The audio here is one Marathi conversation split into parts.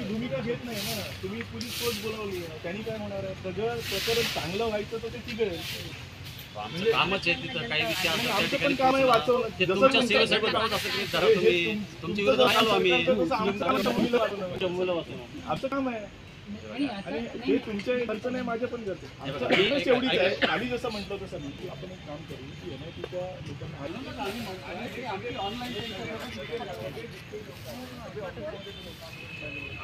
भूमिका घेत नाही ना तुम्ही. पोलीस फोर्स बोलावली आहे, त्यांनी काय होणार आहे? सगळं प्रकरण चांगलं व्हायचं तर ते चिघळेल. म्हणजे कामच आहे तिथं काही विचार आमचं पण काम आहे वाचवणं. तुमच्या सेवेसाठी करत असं काही धरा तुम्ही तुमची विरोधात आलो आम्ही आमचं काम आहे आणि हे तुमच्या खर्च नाही, माझ्या पण खर्च. आमचं रिक्वेस्ट एवढीच आहे, खाली जसं म्हटलं तसं की आपण एक काम करू की एनआयटीच्या लोकांना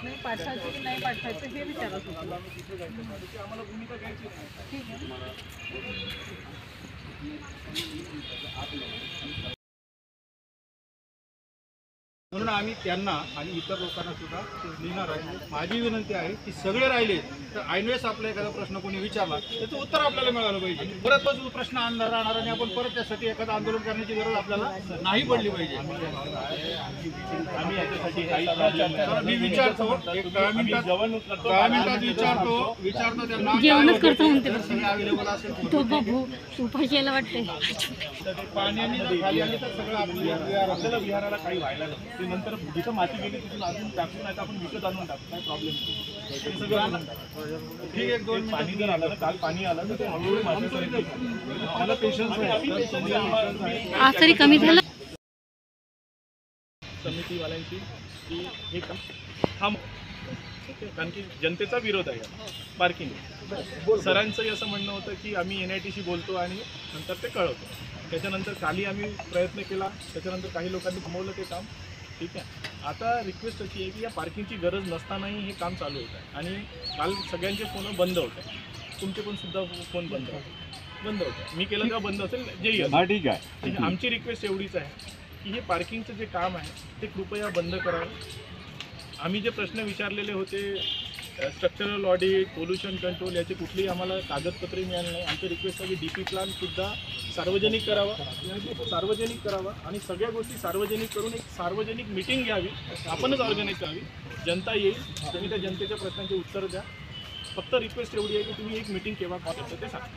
नाही पाठवायचं की नाही पाठवायचं हे विचारत होतो. आम्हाला भूमिका घ्यायची म्हणून आम्ही त्यांना आणि इतर लोकांना सुद्धा लिहिणार आहे. माझी विनंती आहे की सगळे राहिले तर ऐनवेळेस आपला एखादा प्रश्न कोणी विचारला त्याचं उत्तर आपल्याला मिळालं पाहिजे. परत तो प्रश्न आणणार राहणार आणि आपण परत त्यासाठी एखादं आंदोलन करण्याची गरज आपल्याला नाही पडली पाहिजे. आम्ही याच्यासाठी मी विचारतो, एक 10 मिनिटात विचारतो त्यांना जेवणच करतो म्हणते अवेलेबल असेल तो बाबू उपाशीला वाटते. पाण्याने जर खाली आली तर सगळं आपल्याला विहाराला काही व्हायला नाही. ते नंतर जिथं माती गेली तिथून अजून टाकून नाही तर आपण विकत आणून टाकू, काय प्रॉब्लेम नाही. ठीक आहे, 1-2 पाणी जर आलं, काल पाणी आलं तर ते हळूहळू मला पेशन्स आहे. तरी कमी झालं समितीवाल्यांची की हे थांब, कारण की जनतेचा विरोध आहे पार्किंग. सरांचंही असं म्हणणं होतं की आम्ही NITशी बोलतो आणि नंतर ते कळवतो. त्याच्यानंतर कालही आम्ही प्रयत्न केला, त्याच्यानंतर काही लोकांनी थांबवलं ते काम. ठीक आहे, आता रिक्वेस्ट अशी आहे की या पार्किंगची गरज नसतानाही हे काम चालू होतं आहे आणि काल सगळ्यांचे फोन बंद होते, तुमचे पण सुद्धा फोन बंद होते. मी केलं तेव्हा बंद असेल जेही असेल. ठीक आहे. आमची रिक्वेस्ट एवढीच आहे की हे पार्किंगचं जे काम आहे ते कृपया बंद करावं. आम्ही जे प्रश्न विचारलेले होते स्ट्रक्चरल ऑडिट, पोल्युशन कंट्रोल, याची कुठलीही आम्हाला कागदपत्रे मिळाली नाही. आमची रिक्वेस्ट आहे की DP प्लॅनसुद्धा सार्वजनिक करावा आणि सगळ्या गोष्टी सार्वजनिक करून एक सार्वजनिक मीटिंग घ्यावी, आपणच ऑर्गनाईज करावी. जनता येईल, तुम्ही त्या जनतेच्या प्रश्नांचे उत्तर द्या. फक्त रिक्वेस्ट एवढी आहे की तुम्ही एक मीटिंग केव्हा करायचं ते सांगा.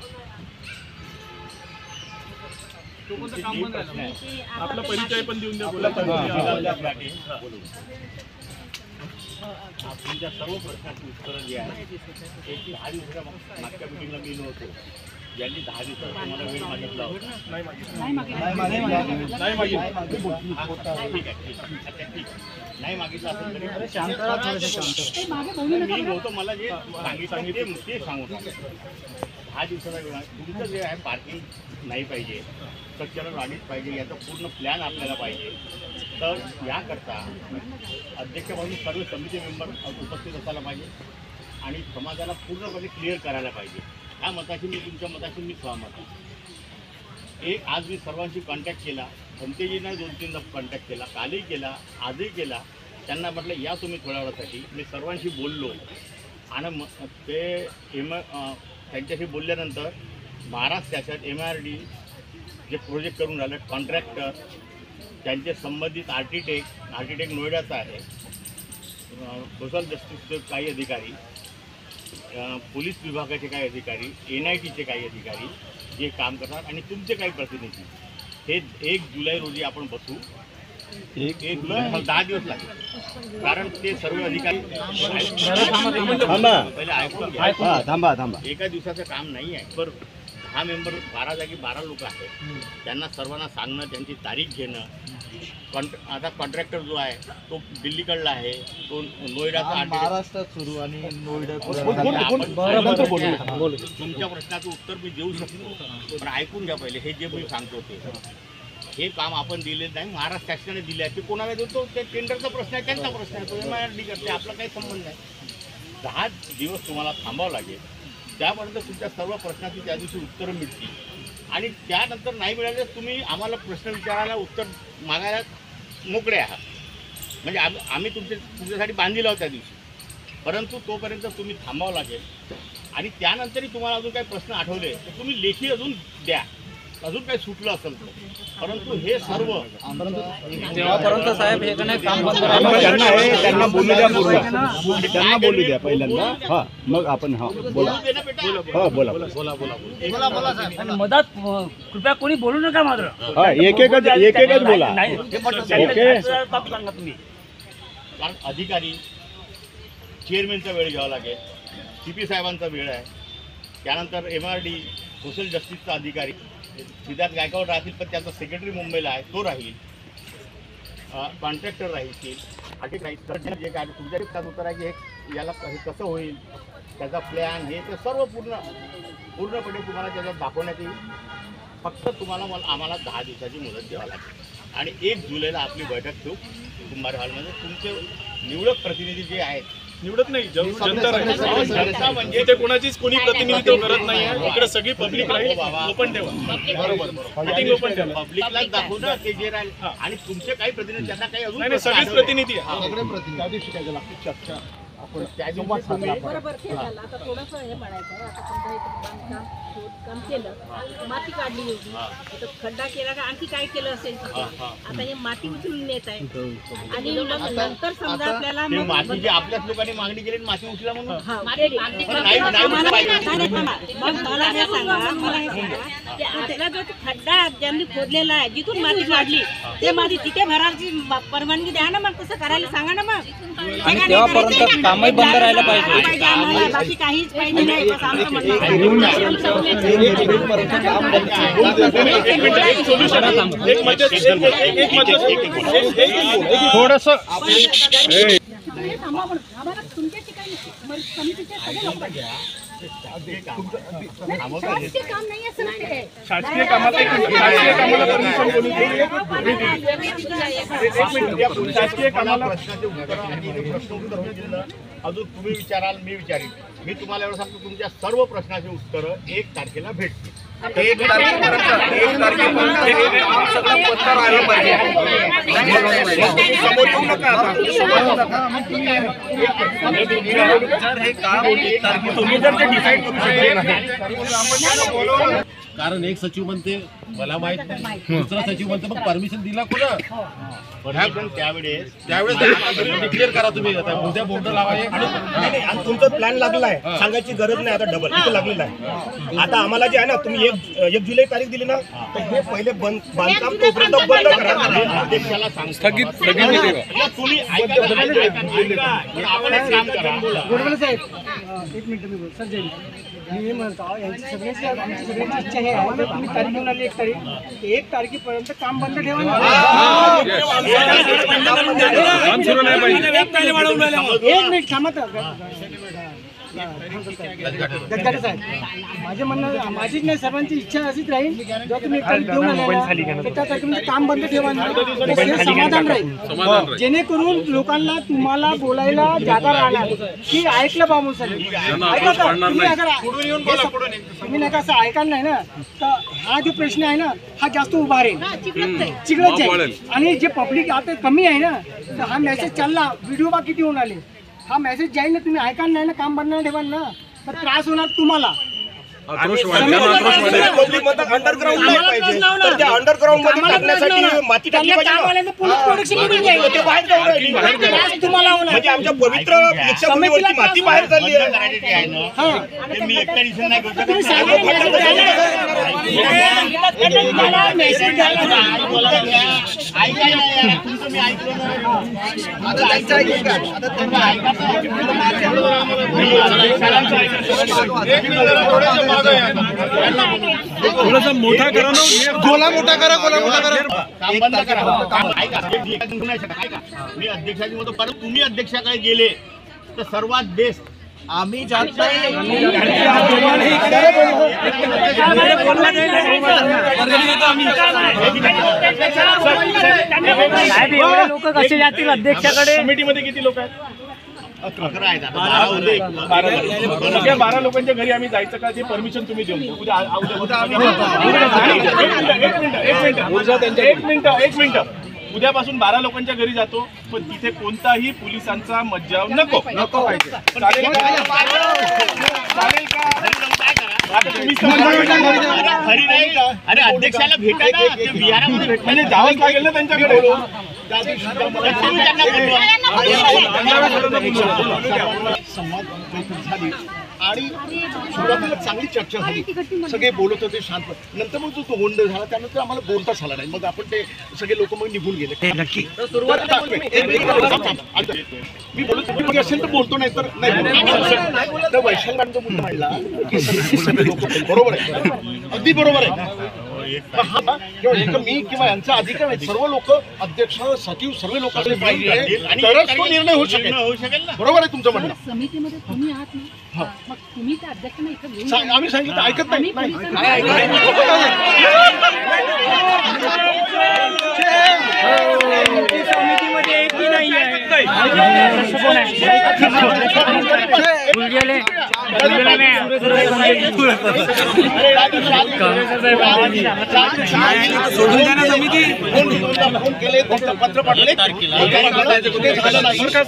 आपला परिचय पण देऊन द्या. तुमच्या सर्व प्रश्नाची उत्तरं जी आहेत ते 10 दिवसाच्या मागच्या मिटिंगला मी नव्हतो. ज्यांनी 10 दिवसात तुम्हाला वेळ मागितला होता नाही मागितलं. नाही मागितलं असेल तरी मी नव्हतं. मला जे सांगितलं ते सांगू शकतो. 10 दिवसाचा वेळ तुमचं जे आहे पार्किंग नाही पाहिजे, स्ट्रक्चरल ऑडिट पाहिजे, याचा पूर्ण प्लॅन आपल्याला पाहिजे. तर याकरता अध्यक्ष म्हणून सर्व समिती मेंबर उपस्थित असायला पाहिजे आणि समाजाला पूर्णपणे क्लिअर करायला पाहिजे. ह्या मताशी मी तुमच्या मताशी मी सहमत आहे. आज मी सर्वांशी कॉन्टॅक्ट केला, भंतेजींना 2-3दा कॉन्टॅक्ट केला, कालही केला, आजही केला. त्यांना म्हटलं या तुम्ही थोड्या वेळासाठी. मी सर्वांशी बोललो आणि ते त्यांच्याशी बोलल्यानंतर महाराष्ट्र शासन MRD जे प्रोजेक्ट करून राहिलं, कॉन्ट्रॅक्टर, त्यांचे संबंधित आर्किटेक्ट नोएडाचा आहे, सोशल जस्टिसचे काही अधिकारी, पोलीस विभागाचे काही अधिकारी, NITचे काही अधिकारी जे काम करतात आणि तुमचे काही प्रतिनिधी, हे 1 जुलै रोजी आपण बसू. 1 जुलै 10 दिवस लागेल, कारण ते सर्व अधिकारी पहिले ऐकून घ्या. एका दिवसाचं काम नाही आहे. बरोबर, 10 मेंबर 12 जागी 12 लोक आहेत. त्यांना सर्वांना सांगणं, त्यांची तारीख घेणं. आता कॉन्ट्रॅक्टर जो आहे तो दिल्लीकडला आहे, तो नोएडाचा महाराष्ट्रात सुरू आणि नोएडा. तुमच्या प्रश्नाचं उत्तर मी देऊ शकतो, पण ऐकून घ्या पहिले. हे जे मी सांगतो हे काम आपण दिलेलं नाही, महाराष्ट्र शासनाने दिले आहे. ते कोणाला देतो? ते टेंडरचा प्रश्न आहे, त्यांचा प्रश्न आहे, तो MRD करते, आपला काही संबंध नाही. 10 दिवस तुम्हाला थांबावं लागेल, त्यापर्यंत तुमच्या सर्व प्रश्नाची त्या दिवशी उत्तरं मिळतील आणि त्यानंतर नाही मिळाले तुम्ही आम्हाला प्रश्न विचारायला, उत्तर मागायला मोकळे आहात. म्हणजे आम्ही तुमच्यासाठी बांधलेलो आहोत त्या दिवशी, परंतु तोपर्यंत तुम्ही थांबावं लागेल. आणि त्यानंतरही तुम्हाला अजून काही प्रश्न आठवले तर तुम्ही लेखी अजून द्या. अजून काही सुटलं असेल तर. परंतु हे सर्व तेव्हापर्यंत साहेब हे का नाही काम बंद त्यांना बोलू द्या त्यांना बोलू द्या पहिल्यांदा. हा मग आपण हा बोला. हा बोला मदत कृपया कोणी बोलू नका मात्र. हा एक एकच बोला. ओके. सांगा तुम्ही. कारण अधिकारी चेअरमॅनचा वेळ घ्यावा लागेल, CP साहेबांचा वेळ आहे, त्यानंतर MRD सोशल जस्टिसचा अधिकारी सिद्धार्थ गायकवाड राहतील, पण त्यांचा सेक्रेटरी मुंबईला आहे तो राहील, कॉन्ट्रॅक्टर राहील, अधिकारी जे काय तुमच्या त्यात उत्तर आहे की हे याला हे कसं होईल, त्याचा प्लॅन हे ते सर्व पूर्णपणे तुम्हाला त्याच्यात दाखवण्यात येईल. फक्त तुम्हाला आम्हाला 10 दिवसाची मुदत द्यावी लागेल आणि 1 जुलैला आपली बैठक ठेवू कुंभार हॉलमध्ये. तुमचे निवडक प्रतिनिधी जे आहेत, निवडत नाही, जनता राहील. म्हणजे इथे कोणाचीच कोणी प्रतिनिधित्व करत नाही आहे. इकडे सगळी पब्लिक राहील. ओपन ठेवा. बरोबर. मीटिंग ओपन ठेवा. पब्लिकलाच दाखवू ना ते जे राहील. आणि तुमचे काही प्रतिनिधी त्यांना काही अजून नाही सगळीच प्रतिनिधी आहे. त्या दिवशी काय झालं आपली चर्चा आपण त्या दिवशी तुम्ही बरोबर ते झालं. आता थोडंसं हे म्हणायचं, आता समजा इथं बांधकाम खोदकाम केलं, माती काढली होती, आता खड्डा केला का आणखी काय केलं असेल तिथे. आता हे माती उचलून नेत आहे आणि मग नंतर समजा आपल्याला ते मग माती जी आपल्याच लोकांनी मागणी केली माती उचला म्हणून हा, ते नाही आम्हाला पाहिजे. नाही, थांबा. मग मला हे सांगा, की आपला जो खड्डा ज्यांनी खोदलेला आहे, जिथून माती काढली ते माती तिथे भरायची परवानगी द्या ना. मग तसं करायला सांगा ना. मग आणि तेव्हापर्यंत कामही बंद राहिलं पाहिजे. आम्हाला बाकी काहीच पाहिजे नाही. बस आमचं म्हणणं आहे. थोडस आम्हाला तुमच्या ठिकाणी समितीचे सगळे लोक पाहिजे. शासकीय काम नाही असं नाही. शासकीय कामाला परमिशन कोणी दिली? शासकीय कामाला प्रश्नाचे उत्तर आणि प्रश्न उत्तर होईल. अजून तुम्ही विचाराल, मी विचारीन. मी तुम्हाला एवढं सांगतो, तुमच्या सर्व प्रश्नाची उत्तरं 1 तारखेला भेटतील. 1 तारखेपर्यंत सगळं पत्ता राहिलं पाहिजे. समोर येऊ नका आता. तुम्ही जर ते डिसाईड करू शकले नाही. कारण एक सचिव म्हणते मला माहित नाही, दुसरा सचिव म्हणते मग परमिशन दिला कोणा? परमिशन त्यावेळेस डिक्लेअर करा तुम्ही. आता उद्या बोर्ड लावा. आणि तुमचा प्लॅन लागलाय, सांगायची गरज नाही. आता डबल इथे लागलेला आहे. आता आम्हाला जे आहे ना, तुम्ही 1 जुलै तारीख दिली ना, तर हे पहिले बांधकाम तोपर्यंत बंद करा. अध्यक्षाला सांगतो. तुम्ही ऐका. आपण एक काम करा. एक मिनिट मी बोल सर. जय मी म्हणतो यांची सगळ्यांची इच्छा हे आहे. तुम्ही तारीख घेऊन आली 1 तारीख. 1 तारखेपर्यंत काम बंद ठेवा ना. एक मिनिट थांबा. गद्दारे साहेब, माझे म्हणणं माझीच नाही, सर्वांची इच्छा अशीच राहील. जेव्हा तुम्ही 1 तारीख देऊन आले त्या तारखेमध्ये काम बंद ठेवा ना. हे समाधान राहील, जेणेकरून लोकांना तुम्हाला बोलायला जागा राहणार की ऐकलं बा म्हणून. तुम्ही नाही का असं ऐकायला नाही ना, तर हा जो प्रश्न आहे ना, हा जास्त उभा राहील, चिघळत जाईल. आणि जे पब्लिक आता कमी आहे ना, तर हा मेसेज चालला. व्हिडिओ बा किती होऊन आले. हा मेसेज जाईल ना, तुम्ही ऐकाल नाही ना, काम बंद ठेवाल ना, तर त्रास होणार तुम्हाला. पब्लिक म्हणतात अंडरग्राऊंड नाही पाहिजे, तर त्या अंडरग्राऊंड मध्ये टाकण्यासाठी माती टाकली पाहिजे. पोलीस प्रोडक्शन निघून जाईल. ते बाहेर जाऊ राहिली. त्रास तुम्हाला होणार. म्हणजे आमच्या पवित्र दीक्षाभूमीवरची माती बाहेर चालली आहे. करायचे आहे ना, ते मी एकट्या दिवसात नाही करू शकत. मेसेज द्यायला ऐकाय नाही यार, तुमचं मी ऐकलं थोडासा मोठा करा ना. गोला मोठा करा. काम बंद करा. ऐका, मी अध्यक्षाची होतो, कारण तुम्ही अध्यक्षाकडे गेले तर सर्वात बेस्ट आम्ही जात नाही. लोक कसे जातील अध्यक्षाकडे? कमिटीमध्ये किती लोक आहेत? 11 आहेत. आता 12 होते. 12 लोकांच्या घरी आम्ही जायचं का? ते परमिशन तुम्ही देऊन द्या. उद्या एक मिनिट उद्यापासून 12 लोकांच्या घरी जातो, पण तिथे कोणताही पोलिसांचा मज्जाव नको. चालेल का? आता तुम्ही खरी नाही का? अरे अध्यक्षाला भेटा ना, ते बिहारामध्ये म्हणजे जावंच लागेल ना त्यांच्याकडे. संवाद बैठक झाली आणि सुरुवातीला चांगली चर्चा झाली, सगळे बोलत होते शांत. नंतर मग जो गोंधळ झाला त्यानंतर आम्हाला बोलताच आला नाही. मग आपण ते सगळे लोक मग निघून गेले. नक्की मी बोलत होतो असेल तर बोलतो, नाही तर नाही बोलत. तर वैशालकांचा मुद्दा मांडला की सगळे लोक बरोबर आहे, अगदी बरोबर आहे. मी किंवा यांचा अधिकार आहे, सर्व लोक अध्यक्ष सचिव सर्व लोकांचे पाहिजे तरच तो निर्णय होऊ शकेल. बरोबर आहे तुमचं म्हणणं. समितीमध्ये तुम्ही आहात ना, मग तुम्ही त्या अध्यक्षांना इथं घेऊन आम्ही सांगितलं ऐकत नाही. समितीमध्ये एकही नाही फोन केले, पत्र पाठवले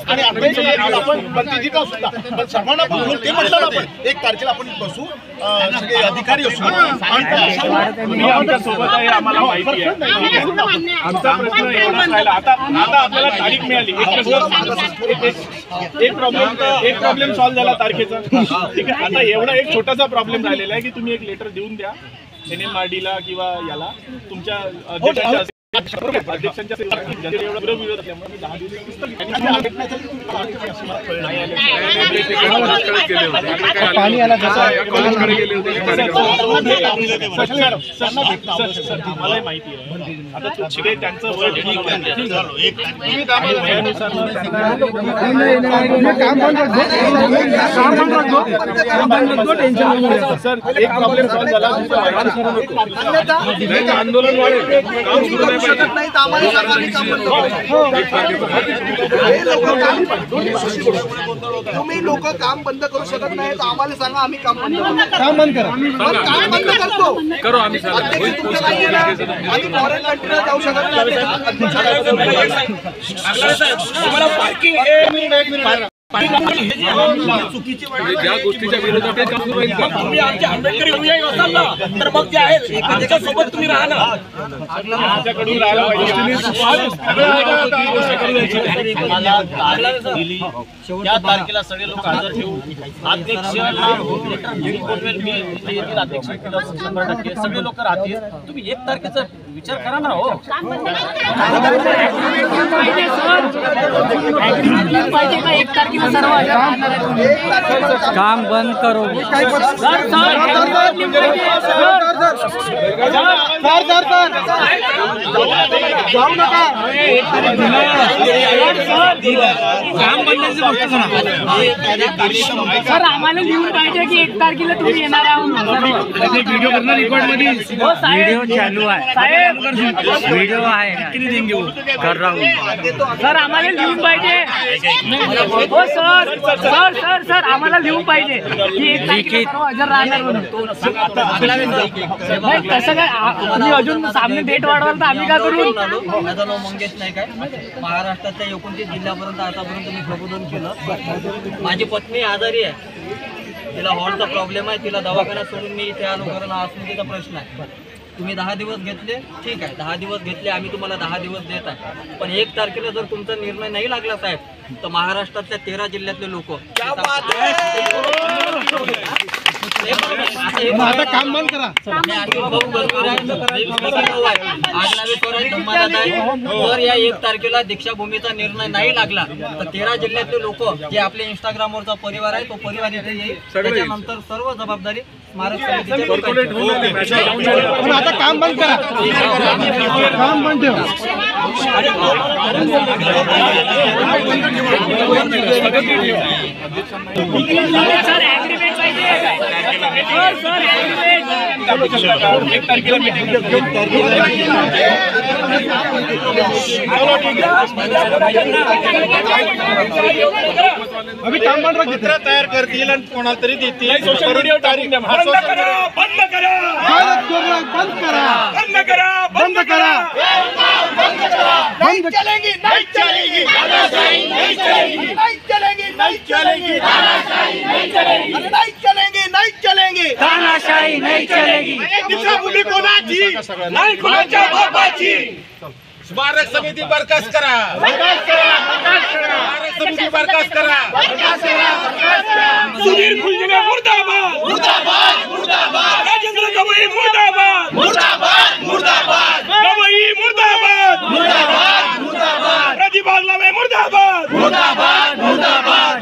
आणि आपण बंदीजीचा सुद्धा पण सर्वांना बोलून ते म्हटलं ना, आपण 1 तारखेला आपण बसू, सगळे अधिकारी असू. तुम्ही आमच्या सोबत आहे, आम्हाला माहिती आहे. आमचा प्रश्न एवढाच राहिला. आता आपल्याला तारीख मिळाली, एक प्रॉब्लेम सॉल्व्ह झाला तारखेचा. ठीक आहे, आता एवढा एक छोटासा प्रॉब्लेम राहिलेला आहे की तुम्ही एक लेटर देऊन द्या NMRDला किंवा याला तुमच्या अध्यक्षांच्या विरोध असल्यामुळे 10 दिवस पाणी आला आम्हालाही माहिती आहे. आता तुमचे त्यांचं वर्ड सर, एक प्रॉब्लेम सॉल्व्ह झाला, आंदोलन वाढेल. तुम्ही लोक काम बंद करू शकत नाही तर आम्हाला सांगा, आम्ही काम बंद करा. काम बंद करतो आम्ही फॉरेन कंट्रीला जाऊ शकत नाही. ज्या गोष्टीच्या विरोधात तुम्ही आमच्या आंबेडकरी अनुयायी असाल ना, तर मग जे आहे त्याच्यासोबत तुम्ही राहा ना. माझ्याकडून राहायला त्या तारखेला सगळे लोक हजर ठेवू. अध्यक्ष सगळे लोक राहतील. तुम्ही 1 तारखेचा विचार करा ना. हो, पाहिजे का 1 तारखेला सर्व काम बंद करो. जाऊ नका. सर, आम्हाला लिहून पाहिजे की 1 तारखेला तुम्ही येणार आहोत. व्हिडिओ करणार रेकॉर्ड मध्ये व्हिडिओ चालू आहे. साहेब, व्हिडिओ आहे किती देंगे कर रहा हूं. सर, आम्हाला लिहून पाहिजे. हो सर, सर सर सर आम्हाला लिहून पाहिजे की 1 तारखेला सर्व हजर राहणार म्हणून. नाही, तसं काय तुम्ही अजून सामने डेट वाढवाल तर आम्ही काय करू. माझं नाव मंगेश नाईक आहे. महाराष्ट्राच्या 29 जिल्ह्यापर्यंत आतापर्यंत मी प्रबोधन केलं. माझी पत्नी आजारी आहे, तिला हॉर्टचा प्रॉब्लेम आहे. तिला दवाखाना सोडून मी इथे आलो, कारण हा अस्मितेचा प्रश्न आहे. तुम्ही 10 दिवस घेतले, ठीक आहे, 10 दिवस घेतले, आम्ही तुम्हाला 10 दिवस देत आहे. पण 1 तारखेला जर तुमचा निर्णय नाही लागला साहेब, तर महाराष्ट्रातल्या 13 जिल्ह्यातले लोक आता काम बंद करा. जर या 1 तारखेला दीक्षाभूमीचा निर्णय नाही लागला तर 13 जिल्ह्यातले लोक जे आपले इंस्टाग्रामवरचा परिवार आहे तो परिवार इथे येईल. त्याच्यानंतर सर्व जबाबदारी स्मारक समितीची. पण आता काम बंद करा. काम बंद ठेवा. सर, ॲग्रीमेंट पाहिजे. सर, ॲग्रीमेंट 1 तारखेला मीटिंग अभी काम बंद रख देते. तयार करतील आणि कोणाला तरी देतील. सोशल मीडियावर टाकून द्या. बंद करा. बंद करा. बंद करा. चलेगी नहीं चलेगी नहीं चलेगी नहीं चलेगी नहीं चलेगी नहीं चलेगी नहीं चलेंगे नहीं चलेंगे तानाशाही नाही चलेगी. दिशाभूमी कोणाची नाही कुणाच्या बापाची. स्मारक समिती बरखास्त करा. स्मारक समिती बरखास्त करा. सुधीर फुलझिले मुर्दाबाद मुर्दाबाद मुर्दाबाद. राजेंद्र गवई मुर्दाबाद मुर्दाबाद मुर्दाबाद. गवई मुर्दाबाद मुर्दाबाद मुर्दाबाद. प्रदीप आगलावे मुर्दाबाद मुर्दाबाद मुर्दाबाद.